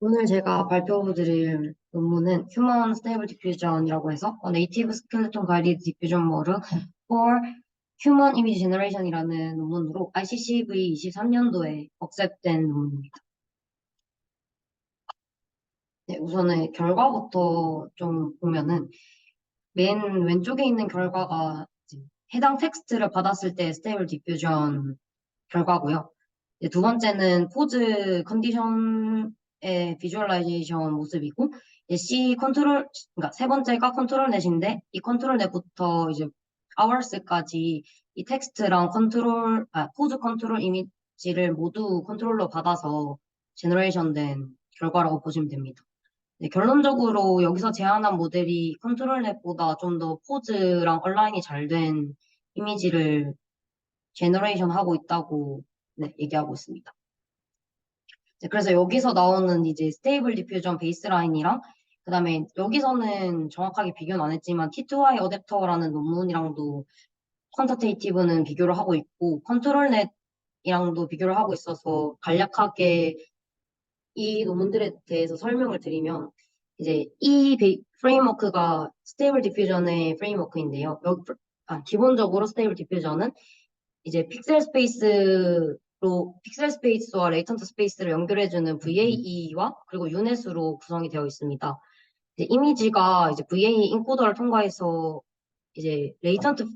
오늘 제가 발표드릴 논문은 Human Stable Diffusion이라고 해서 Native Skeleton Guided Diffusion Model for Human Image Generation이라는 논문으로 ICCV 23년도에 억셉된 논문입니다. 네, 우선은 결과부터 좀 보면은 맨 왼쪽에 있는 결과가 이제 해당 텍스트를 받았을 때 Stable Diffusion 결과고요. 이제 두 번째는 포즈 컨디션의 비주얼라이제이션 모습이고, 이제 C 컨트롤, 그러니까 세 번째가 컨트롤 넷인데, 이 컨트롤 넷부터 이제 hours까지 이 텍스트랑 포즈 컨트롤 이미지를 모두 컨트롤러 받아서 제너레이션 된 결과라고 보시면 됩니다. 네, 결론적으로 여기서 제안한 모델이 컨트롤 넷보다 좀 더 포즈랑 얼라인이 잘 된 이미지를 제너레이션 하고 있다고 네, 얘기하고 있습니다. 네, 그래서 여기서 나오는 이제 스테이블 디퓨전 베이스라인이랑 그다음에 여기서는 정확하게 비교는 안 했지만 T2I 어댑터라는 논문이랑도 퀀터테이티브는 비교를 하고 있고 컨트롤넷이랑도 비교를 하고 있어서 간략하게 이 논문들에 대해서 설명을 드리면 이제 프레임워크가 스테이블 디퓨전의 프레임워크인데요. 기본적으로 스테이블 디퓨전은 이제 픽셀 스페이스와 레이턴트 스페이스를 연결해주는 VAE와 그리고 유넷으로 구성이 되어 있습니다. 이제 이미지가 이제 VAE 인코더를 통과해서 이제 레이턴트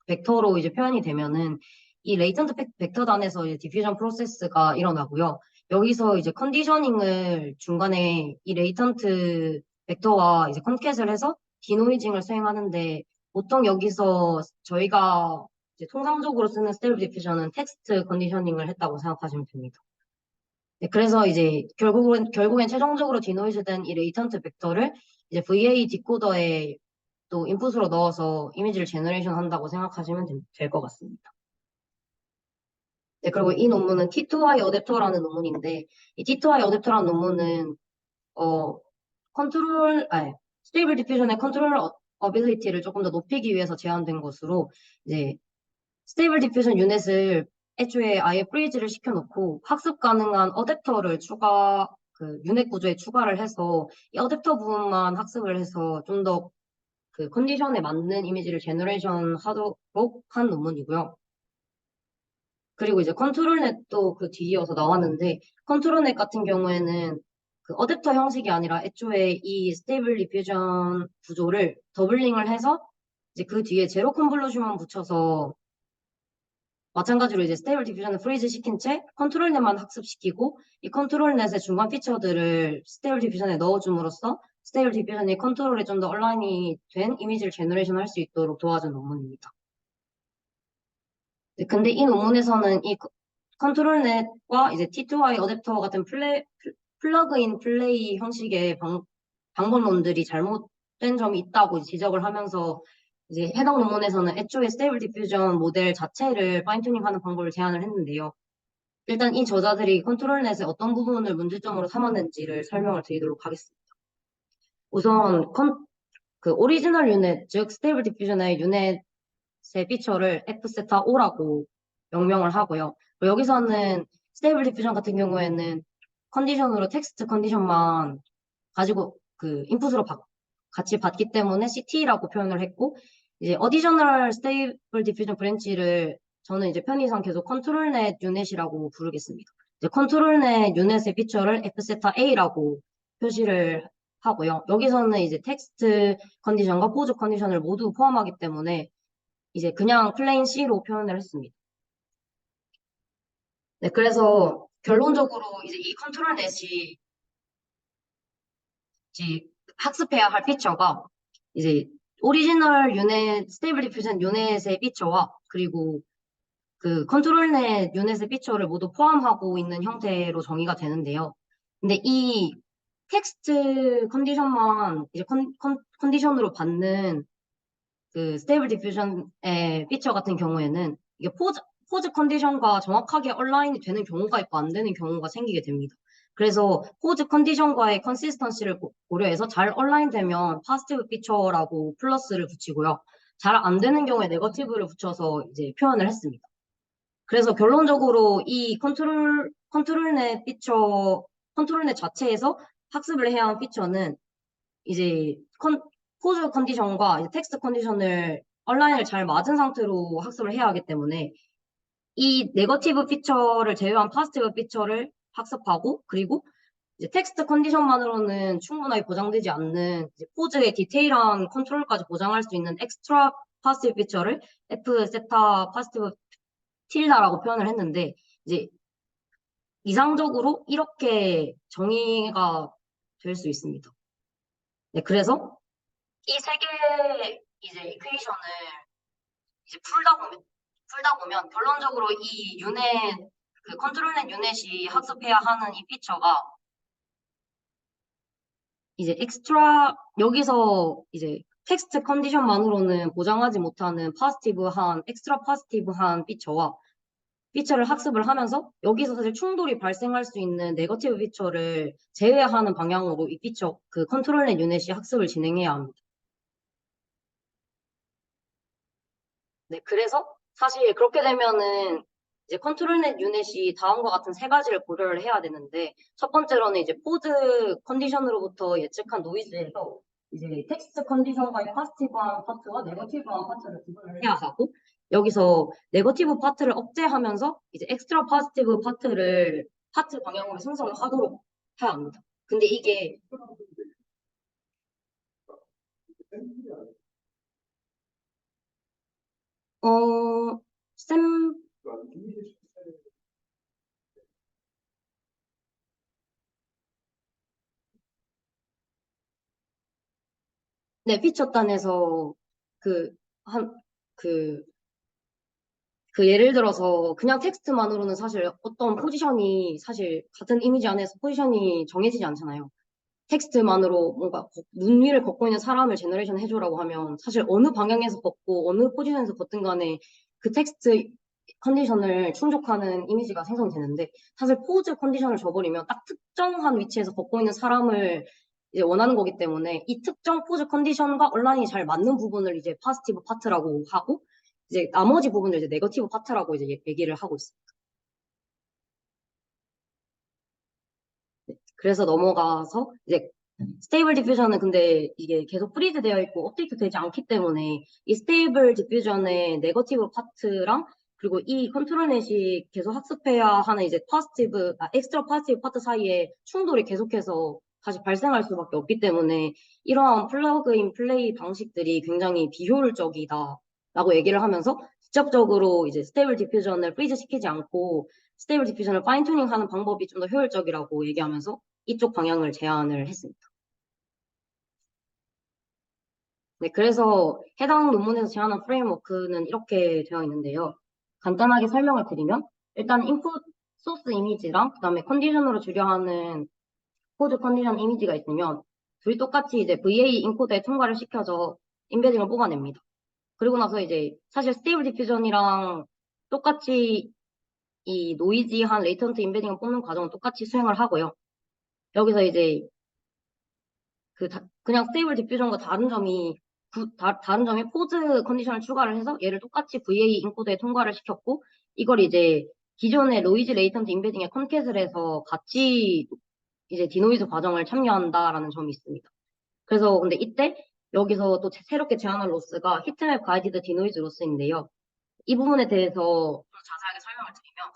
벡터로 이제 표현이 되면은 이 레이턴트 벡터단에서 이제 디퓨전 프로세스가 일어나고요. 여기서 이제 컨디셔닝을 중간에 이 레이턴트 벡터와 이제 컨캣을 해서 디노이징을 수행하는데 보통 여기서 저희가 이제 통상적으로 쓰는 스테이블 디퓨전은 텍스트 컨디셔닝을 했다고 생각하시면 됩니다. 네, 그래서 이제 결국엔 최종적으로 디노이즈된 이 레이턴트 벡터를 이제 VA 디코더에 또 인풋으로 넣어서 이미지를 제너레이션 한다고 생각하시면 될 것 같습니다. 네, 그리고 이 논문은 T2I 어댑터라는 논문인데, 이 T2I 어댑터라는 논문은, 어, 스테이블 디퓨전의 컨트롤 어빌리티를 조금 더 높이기 위해서 제안된 것으로, 이제, 스테이블 디퓨전 유닛을 애초에 아예 프리즈를 시켜놓고 학습 가능한 어댑터를 유닛 구조에 추가를 해서 이 어댑터 부분만 학습을 해서 좀 더 그 컨디션에 맞는 이미지를 제너레이션 하도록 한 논문이고요. 그리고 이제 컨트롤넷도 그 뒤이어서 나왔는데 컨트롤넷 같은 경우에는 그 어댑터 형식이 아니라 애초에 이 스테이블 디퓨전 구조를 더블링을 해서 이제 그 뒤에 제로 컨볼루션만 붙여서 마찬가지로 이제 스테이블 디퓨전을 프리즈 시킨 채 컨트롤넷만 학습시키고 이 컨트롤넷의 중간 피처들을 스테이블 디퓨전에 넣어줌으로써 스테이블 디퓨전이 컨트롤에 좀 더 얼라인이 된 이미지를 제너레이션 할 수 있도록 도와준 논문입니다. 네, 근데 이 논문에서는 이 컨트롤넷과 이제 T2I 어댑터 같은 플러그인 플레이 형식의 방법론들이 잘못된 점이 있다고 지적을 하면서 이제 해당 논문에서는 애초에 스테이블 디퓨전 모델 자체를 파인튜닝하는 방법을 제안을 했는데요. 일단 이 저자들이 컨트롤넷의 어떤 부분을 문제점으로 삼았는지를 설명을 드리도록 하겠습니다. 우선 그 오리지널 유닛, 즉 스테이블 디퓨전의 유닛의 피처를 F세타 O라고 명명을 하고요. 그리고 여기서는 스테이블 디퓨전 같은 경우에는 컨디션으로 텍스트 컨디션만 가지고 그 인풋으로 같이 받기 때문에 CT라고 표현을 했고 이제 어디셔널 스테이블 디퓨전 브랜치를 저는 이제 편의상 계속 컨트롤넷 유닛이라고 부르겠습니다. 이제 컨트롤넷 유닛의 피처를 F세타 A라고 표시를 하고요. 여기서는 이제 텍스트 컨디션과 포즈 컨디션을 모두 포함하기 때문에 이제 그냥 플레인 C로 표현을 했습니다. 네, 그래서 결론적으로 이제 이 컨트롤 넷이 이제 학습해야 할 피처가 이제 오리지널 유닛, 스테이블 디퓨전 유닛의 피처와 그리고 그 컨트롤 넷 유닛의 피처를 모두 포함하고 있는 형태로 정의가 되는데요. 근데 이 텍스트 컨디션만 이제 컨디션으로 받는 그 스테이블 디퓨전의 피처 같은 경우에는 이게 포즈 컨디션과 정확하게 얼라인이 되는 경우가 있고 안 되는 경우가 생기게 됩니다. 그래서 포즈 컨디션과의 컨시스턴시를 고려해서 잘 얼라인 되면 파지티브 피처라고 플러스를 붙이고요. 잘 안 되는 경우에 네거티브를 붙여서 이제 표현을 했습니다. 그래서 결론적으로 이 컨트롤넷 피처 컨트롤넷 자체에서 학습을 해야 하는 피처는 이제 포즈 컨디션과 이제 텍스트 컨디션을 온라인을 잘 맞은 상태로 학습을 해야 하기 때문에 이 네거티브 피처를 제외한 파지티브 피처를 학습하고 그리고 이제 텍스트 컨디션만으로는 충분하게 보장되지 않는 이제 포즈의 디테일한 컨트롤까지 보장할 수 있는 엑스트라 파지티브 피처를 F 세타 파지티브 틸다라고 표현을 했는데 이제 이상적으로 이렇게 정의가 될 수 있습니다. 네, 그래서 이 세 개의 이제 이퀘이션을 이제 풀다 보면 결론적으로 이 유넷 그 컨트롤넷 유넷이 학습해야 하는 이 피처가 이제 엑스트라 여기서 이제 텍스트 컨디션만으로는 보장하지 못하는 파지티브한 엑스트라 파지티브한 피처를 학습을 하면서 여기서 사실 충돌이 발생할 수 있는 네거티브 피처를 제외하는 방향으로 이 피처 그 컨트롤넷 유닛이 학습을 진행해야 합니다. 네, 그래서 사실 그렇게 되면은 이제 컨트롤넷 유닛이 다음과 같은 세 가지를 고려를 해야 되는데 첫 번째로는 이제 포즈 컨디션으로부터 예측한 노이즈에서 이제 텍스트 컨디션과의 파지티브한 파트와 네거티브한 파트를 구분을 해야 하고 여기서 네거티브 파트를 억제하면서 이제 엑스트라 파지티브 파트 방향으로 생성을 하도록 해야 합니다. 근데 이게 어 쌤, 네, 피처단에서 그, 한, 그, 예를 들어서 그냥 텍스트만으로는 사실 어떤 포지션이 사실 같은 이미지 안에서 포지션이 정해지지 않잖아요. 텍스트만으로 뭔가 눈 위를 걷고 있는 사람을 제너레이션 해줘라고 하면 사실 어느 방향에서 걷고 어느 포지션에서 걷든 간에 그 텍스트 컨디션을 충족하는 이미지가 생성되는데 사실 포즈 컨디션을 줘버리면 딱 특정한 위치에서 걷고 있는 사람을 이제 원하는 거기 때문에 이 특정 포즈 컨디션과 온라인이 잘 맞는 부분을 이제 파지티브 파트라고 하고 이제 나머지 부분을 이제 네거티브 파트라고 이제 얘기를 하고 있습니다. 그래서 넘어가서 이제 스테이블 디퓨전은 근데 이게 계속 프리즈 되어 있고 업데이트 되지 않기 때문에 이 스테이블 디퓨전의 네거티브 파트랑 그리고 이 컨트롤넷이 계속 학습해야 하는 이제 엑스트라 파지티브 파트 사이에 충돌이 계속해서 다시 발생할 수밖에 없기 때문에 이러한 플러그인 플레이 방식들이 굉장히 비효율적이다라고 얘기를 하면서 직접적으로 이제 스테이블 디퓨전을 프리즈 시키지 않고 스테이블 디퓨전을 파인 튜닝하는 방법이 좀 더 효율적이라고 얘기하면서 이쪽 방향을 제안을 했습니다. 네, 그래서 해당 논문에서 제안한 프레임워크는 이렇게 되어 있는데요. 간단하게 설명을 드리면 일단 인풋 소스 이미지랑 그다음에 컨디션으로 줄여하는 코드 컨디션 이미지가 있으면 둘이 똑같이 이제 VA 인코드에 통과를 시켜서 임베딩을 뽑아냅니다. 그리고 나서 이제 사실 스테이블 디퓨전이랑 똑같이 이 노이지한 레이턴트 임베딩을 뽑는 과정은 똑같이 수행을 하고요. 여기서 이제 그냥 스테이블 디퓨전과 다른 점이 포즈 컨디션을 추가를 해서 얘를 똑같이 VA 인코드에 통과를 시켰고 이걸 이제 기존의 노이즈 레이턴트 임베딩에 컨캣을 해서 같이 이제 디노이즈 과정을 참여한다라는 점이 있습니다. 그래서 근데 이때 여기서 또 새롭게 제안한 로스가 히트맵 가이디드 디노이즈 로스인데요. 이 부분에 대해서 좀 자세하게 설명을 드리면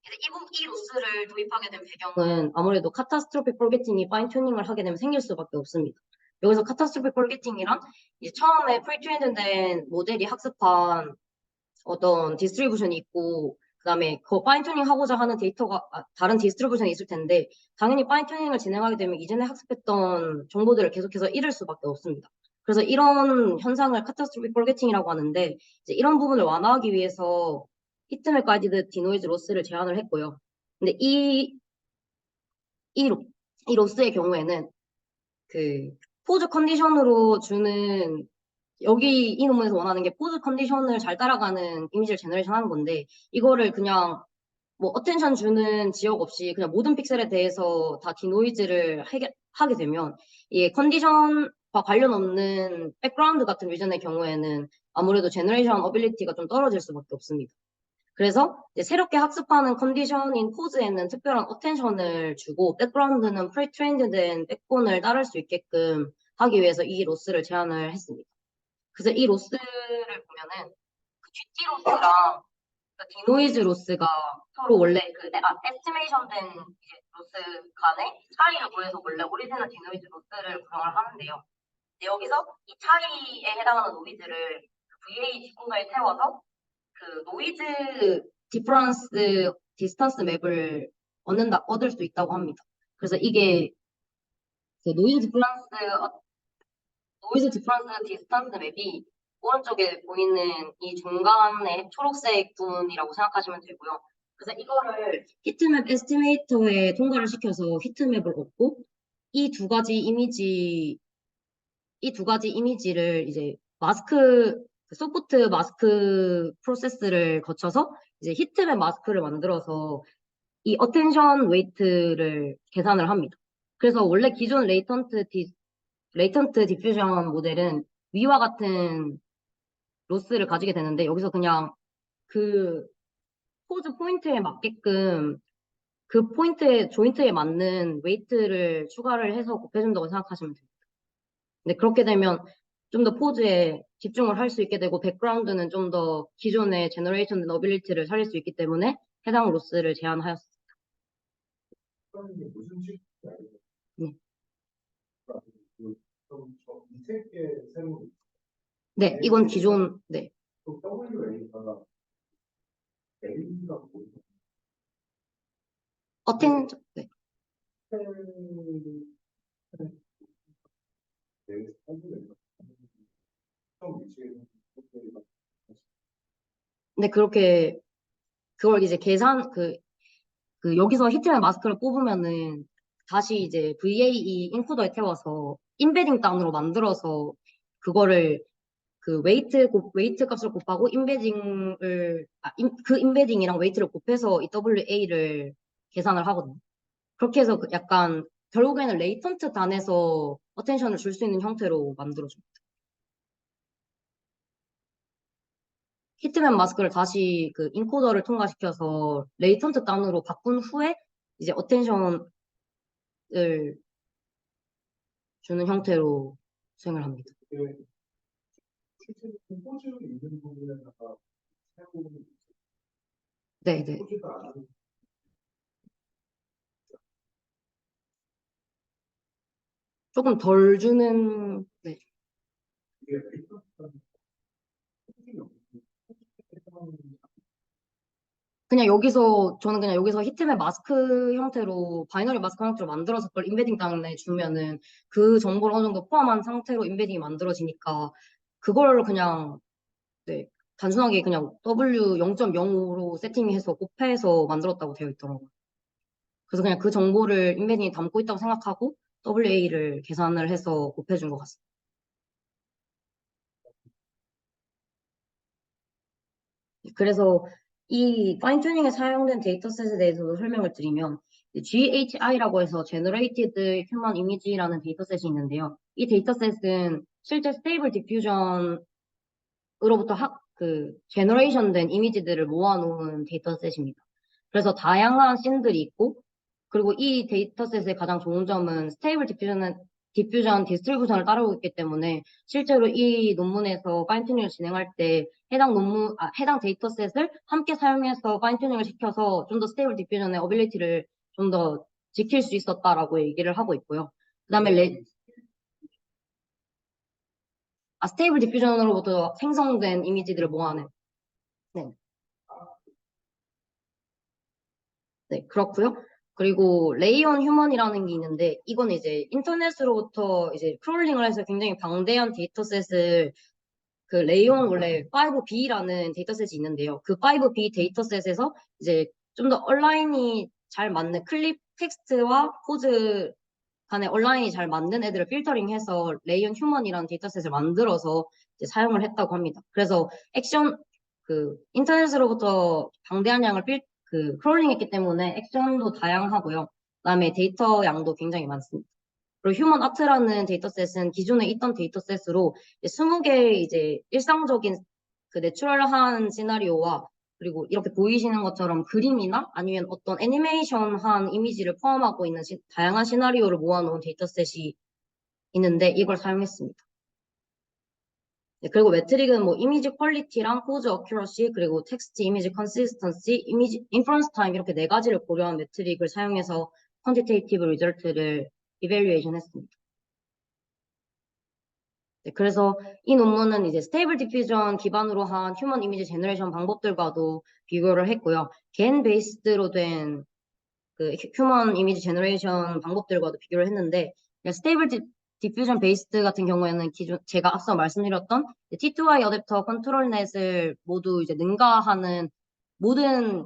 이제 이 로스를 도입하게 된 배경은 아무래도 카타스트로픽 폴게팅이 파인 튜닝을 하게 되면 생길 수밖에 없습니다. 여기서 카타스트로픽 폴게팅이란 이제 처음에 프리트레인된 모델이 학습한 어떤 디스트리뷰션이 있고 그다음에 그 파인 튜닝 하고자 하는 데이터가 다른 디스트리뷰션이 있을 텐데 당연히 파인 튜닝을 진행하게 되면 이전에 학습했던 정보들을 계속해서 잃을 수밖에 없습니다. 그래서 이런 현상을 카타스트로픽 폴게팅이라고 하는데 이제 이런 부분을 완화하기 위해서 히트맵 가이디드 디노이즈 로스를 제안을 했고요. 근데 이, 로, 이 로스의 경우에는 그 포즈 컨디션으로 주는 여기 이 논문에서 원하는 게 포즈 컨디션을 잘 따라가는 이미지를 제너레이션 하는 건데 이거를 그냥 뭐 어텐션 주는 지역 없이 그냥 모든 픽셀에 대해서 다 디노이즈를 하게 되면 이 컨디션과 관련 없는 백그라운드 같은 리전의 경우에는 아무래도 제너레이션 어빌리티가 좀 떨어질 수밖에 없습니다. 그래서 이제 새롭게 학습하는 컨디션인 포즈에는 특별한 어텐션을 주고 백그라운드는 프리-트레인드된 백본을 따를 수 있게끔 하기 위해서 이 로스를 제안을 했습니다. 그래서 이 로스를 보면은 그 GT 로스랑 그 디노이즈 로스가 서로 원래 에스티메이션 된 이제 로스 간의 차이를 구해서 원래 오리지널 디노이즈 로스를 구성을 하는데요. 근데 여기서 이 차이에 해당하는 노이즈를 VA 뒷공간에 태워서 그 노이즈 디퍼런스 디스턴스 맵을 얻을 수 있다고 합니다. 그래서 이게 그 노이즈 디퍼런스 디스턴스 맵이 오른쪽에 보이는 이 중간의 초록색 부분이라고 생각하시면 되고요. 그래서 이거를 히트맵 에스티메이터에 통과를 시켜서 히트맵을 얻고 이 두 가지 이미지를 이제 소프트 마스크 프로세스를 거쳐서 이제 히트맵 마스크를 만들어서 이 어텐션 웨이트를 계산을 합니다. 그래서 원래 기존 레이턴트 디퓨전 모델은 위와 같은 로스를 가지게 되는데 여기서 그냥 그 포즈 포인트에 맞게끔 그 조인트에 맞는 웨이트를 추가를 해서 곱해준다고 생각하시면 됩니다. 근데 그렇게 되면 좀 더 포즈에 집중을 할 수 있게 되고 백그라운드는 좀 더 기존의 제너레이션 어빌리티를 살릴 수 있기 때문에 해당 로스를 제안하였습니다. 그럼 이게 무슨 식인지 알겠어요. 네. 그럼 이 책의 새로운 네, 이건 기존 네. 또 WA가 A가 뭐예요? 네. 근데 그걸 이제 여기서 히트맨 마스크를 뽑으면은 다시 이제 VAE 인코더에 태워서 인베딩 단으로 만들어서 그거를 그 웨이트 값을 곱하고 그 인베딩이랑 웨이트를 곱해서 이 WA를 계산을 하거든요. 그렇게 해서 약간 결국에는 레이턴트 단에서 어텐션을 줄 수 있는 형태로 만들어줍니다. 히트맨 마스크를 다시 그 인코더를 통과시켜서 레이턴트 단으로 바꾼 후에 이제 어텐션을 주는 형태로 수행을 합니다. 네네. 조금 덜 주는, 네. 저는 그냥 여기서 히트맵 마스크 형태로, 바이너리 마스크 형태로 만들어서 그걸 인베딩 단에 주면은 그 정보를 어느 정도 포함한 상태로 인베딩이 만들어지니까 그걸 그냥, 네, 단순하게 그냥 W 0.05로 세팅해서 곱해서 만들었다고 되어 있더라고요. 그래서 그냥 그 정보를 인베딩이 담고 있다고 생각하고 WA를 계산을 해서 곱해준 것 같습니다. 그래서 이 파인 튜닝에 사용된 데이터셋에 대해서도 설명을 드리면 GHI라고 해서 Generated Human Image라는 데이터셋이 있는데요. 이 데이터셋은 실제 스테이블 디퓨전으로부터 제너레이션 된 이미지들을 모아놓은 데이터셋입니다. 그래서 다양한 씬들이 있고 그리고 이 데이터셋의 가장 좋은 점은 스테이블 디퓨전 디스트리뷰션을 따르고 있기 때문에 실제로 이 논문에서 파인튜닝을 진행할 때 해당 데이터셋을 함께 사용해서 파인튜닝을 시켜서 좀 더 스테이블 디퓨전의 어빌리티를 좀 더 지킬 수 있었다라고 얘기를 하고 있고요. 그 다음에 스테이블 디퓨전으로부터 생성된 이미지들을 모아낸. 네. 네, 그렇고요. 그리고 레이온 휴먼이라는 게 있는데 이건 이제 인터넷으로부터 이제 크롤링을 해서 굉장히 방대한 데이터셋을 그 레이온 원래 5B라는 데이터셋이 있는데요. 그 5B 데이터셋에서 이제 좀 더 얼라인이 잘 맞는 클립 텍스트와 포즈 간의 얼라인이 잘 맞는 애들을 필터링해서 레이온 휴먼이라는 데이터셋을 만들어서 이제 사용을 했다고 합니다. 그래서 인터넷으로부터 방대한 양을 크롤링했기 때문에 액션도 다양하고요. 그다음에 데이터 양도 굉장히 많습니다. 그리고 휴먼 아트라는 데이터셋은 기존에 있던 데이터셋으로 20개의 이제 일상적인 그 내추럴한 시나리오와 그리고 이렇게 보이시는 것처럼 그림이나 아니면 어떤 애니메이션한 이미지를 포함하고 있는 다양한 시나리오를 모아놓은 데이터셋이 있는데 이걸 사용했습니다. 네, 그리고 매트릭은 뭐 이미지 퀄리티랑 포즈 어큐러시 그리고 텍스트 이미지 컨시스턴시, 이미지 인퍼런스 타임 이렇게 네 가지를 고려한 매트릭을 사용해서 퀀티테이티브 리절트를 이벨리에이션 했습니다. 네, 그래서 이 논문은 이제 스테이블 디퓨전 기반으로 한 휴먼 이미지 제너레이션 방법들과도 비교를 했고요. 겐 베이스드로 된 그 휴먼 이미지 제너레이션 방법들과도 비교를 했는데 스테이블 디퓨전 베이스드 같은 경우에는 기존 제가 앞서 말씀드렸던 T2I 어댑터 컨트롤 넷을 모두 이제 능가하는 모든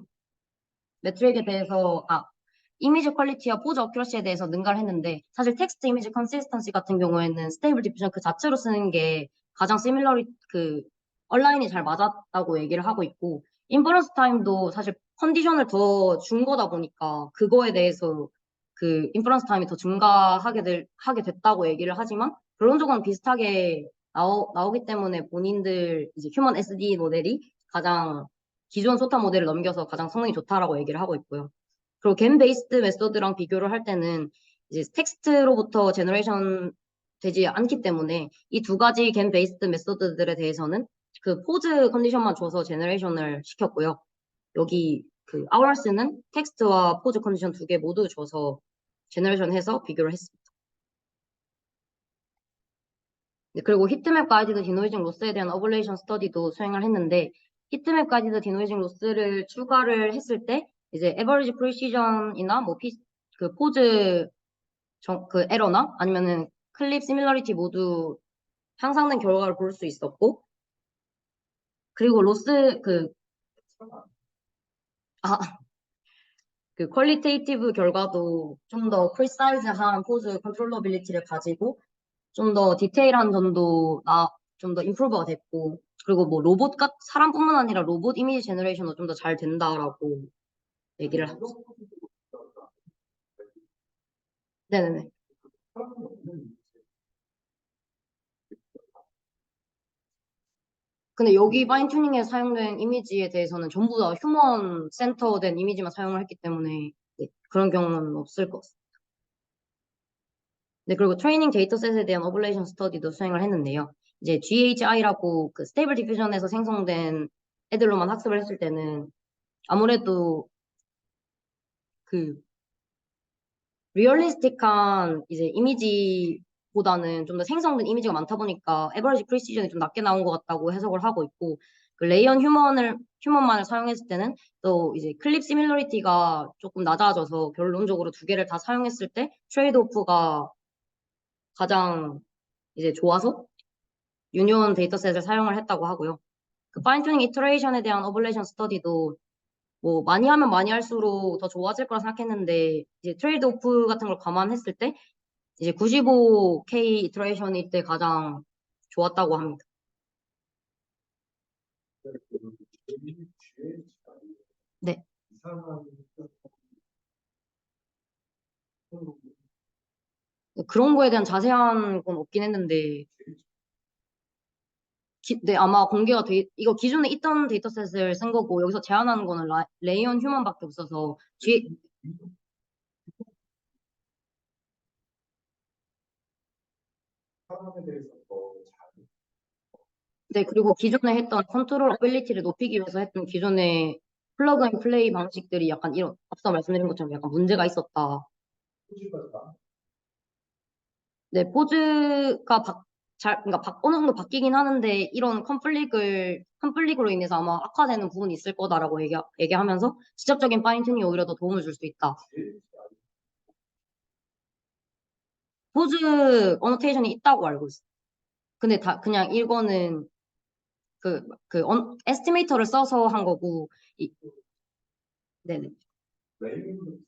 매트릭에 대해서 이미지 퀄리티와 포즈 어큐러시에 대해서 능가를 했는데 사실 텍스트 이미지 컨시스턴시 같은 경우에는 스테이블 디퓨전 그 자체로 쓰는 게 가장 시밀러리 그 얼라인이 잘 맞았다고 얘기를 하고 있고 인퍼런스 타임도 사실 컨디션을 더 준 거다 보니까 그거에 대해서 그 인퍼런스 타임이 더 하게 됐다고 얘기를 하지만 결론적으로는 비슷하게 나오기 때문에 본인들 이제 휴먼 SD 모델이 가장 기존 소타 모델을 넘겨서 가장 성능이 좋다라고 얘기를 하고 있고요. 그리고 겐 베이스드 메소드랑 비교를 할 때는 이제 텍스트로부터 제너레이션 되지 않기 때문에 이 두 가지 겐 베이스드 메소드들에 대해서는 그 포즈 컨디션만 줘서 제너레이션을 시켰고요. 여기 그 hours는 텍스트와 포즈 컨디션 두 개 모두 줘서 제너레이션 해서 비교를 했습니다. 네, 그리고 히트맵 가이디드 디노이징 로스에 대한 어블레이션 스터디도 수행을 했는데 히트맵 가이디드 디노이징 로스를 추가를 했을 때 이제 에버리지 프리시전이나 뭐 그 포즈 그 에러나 아니면은 클립 시밀러리티 모두 향상된 결과를 볼 수 있었고 그리고 로스 아, 그 퀄리테이티브 결과도 좀 더 프리사이즈한 포즈 컨트롤러빌리티를 가지고 좀 더 디테일한 점도 좀 더 임프루브가 됐고 그리고 뭐 사람뿐만 아니라 로봇 이미지 제너레이션도 좀 더 잘 된다라고 얘기를 하죠. 네네네. 근데 여기 파인튜닝에 사용된 이미지에 대해서는 전부 다 휴먼 센터된 이미지만 사용을 했기 때문에 네, 그런 경우는 없을 것 같습니다. 네, 그리고 트레이닝 데이터셋에 대한 어블레이션 스터디도 수행을 했는데요. 이제 GHI라고 그 스테이블 디퓨전에서 생성된 애들로만 학습을 했을 때는 아무래도 그 리얼리스틱한 이제 이미지보다는 좀 더 생성된 이미지가 많다 보니까 에버리지 프리시전이 좀 낮게 나온 것 같다고 해석을 하고 있고 그 레이언 휴먼만을 사용했을 때는 또 이제 클립 시밀러리티가 조금 낮아져서 결론적으로 두 개를 다 사용했을 때 트레이드 오프가 가장 이제 좋아서 유니온 데이터셋을 사용을 했다고 하고요. 그 파인튜닝 이터레이션에 대한 어블레이션 스터디도 뭐 많이 하면 많이 할수록 더 좋아질 거라 생각했는데 이제 트레이드 오프 같은 걸 감안했을 때 이제 95K 이터레이션일 때 가장 좋았다고 합니다. 네. 이상한 그런 거에 대한 자세한 건 없긴 했는데 네, 아마 이거 기존에 있던 데이터셋을 쓴 거고 여기서 제한하는 거는 레이언 휴먼밖에 없어서 사람에 대해서 더잘 네, 그리고 기존에 했던 컨트롤 어빌리티를 높이기 위해서 했던 기존의 플러그 앤 플레이 방식들이 약간 이런 앞서 말씀드린 것처럼 약간 문제가 있었다. 소지가 네, 포즈가 그러니까 어느 정도 바뀌긴 하는데 이런 컨플릭으로 인해서 아마 악화되는 부분이 있을 거다라고 얘기하면서 지적적인 파인튜닝이 오히려 더 도움을 줄 수 있다. 제일 포즈 어노테이션이 있다고 알고 있어요. 근데 그냥 이거는 에스티메이터를 써서 한 거고, 네네. 레이먼드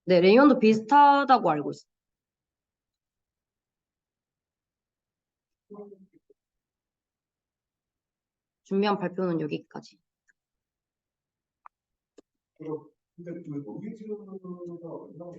네, 레이언도 비슷하다고 알고 있어요. 준비한 발표는 여기까지. 근데 그 노이즈가 얼마나